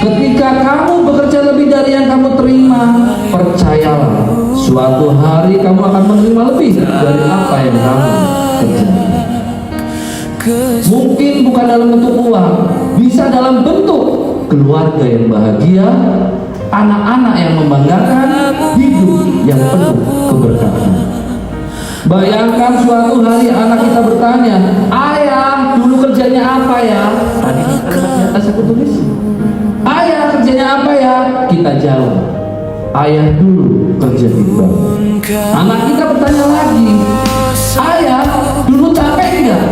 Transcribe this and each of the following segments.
Ketika kamu bekerja lebih dari yang kamu terima, percayalah, suatu hari kamu akan menerima lebih dari apa yang kamu kerjakan. Mungkin bukan dalam bentuk uang, bisa dalam bentuk keluarga yang bahagia, anak-anak yang membanggakan, hidup yang penuh keberkahan. Bayangkan suatu hari anak kita bertanya, "Ayah, dulu kerjanya apa ya?" Tadi atas aku tulis, "Ayah, kerjanya apa ya?" Kita jawab, "Ayah dulu kerja di bank." Anak kita bertanya lagi, "Ayah, dulu capek enggak?"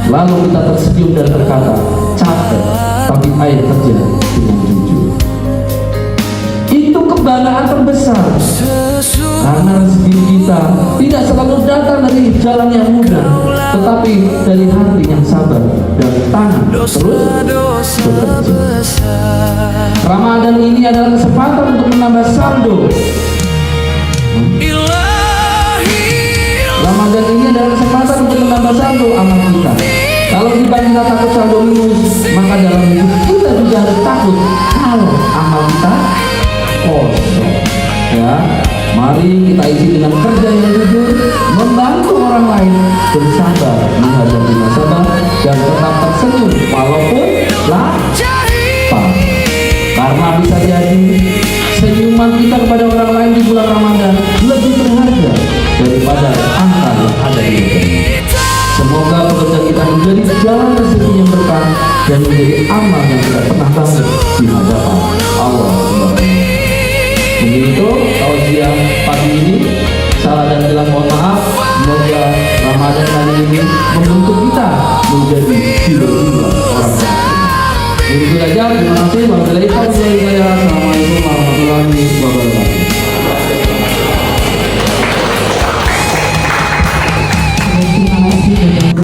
Lalu kita tersenyum dan berkata, "Capek, tapi ayah kerja dengan jujur." Itu kebanggaan terbesar, karena rezeki kita tidak selalu datang dari jalan yang mudah, tetapi dari hati yang sabar dan tangan terus bekerja. Ramadan ini adalah kesempatan untuk menambah saldo. Ramadan ini adalah kesempatan untuk menambah saldo amal kita. Kalau di bank kita takut saldo minus, maka dalam hidup kita juga harus takut kalau amal kita kosong. Ya, mari kita isi dengan kerja yang jujur, membantu orang lain, bersabar menghadapi masalah, dan tetap tersenyum walaupun lapar. Karena bisa jadi senyuman kita kepada orang lain di bulan Ramadan lebih berharga daripada angka yang ada di dunia. Semoga pekerjaan kita menjadi jalan rezeki yang berkah dan menjadi amal yang tidak pernah bangkrut di hadapan Allah Subhanahu. Begitu tausiah pagi ini. Salah dan bilang mohon maaf. Semoga Ramadan kali ini membentuk kita menjadi jiwa-jiwa orang baik. Begitu saja. Terima kasih. Wassalamualaikum warahmatullahi wabarakatuh.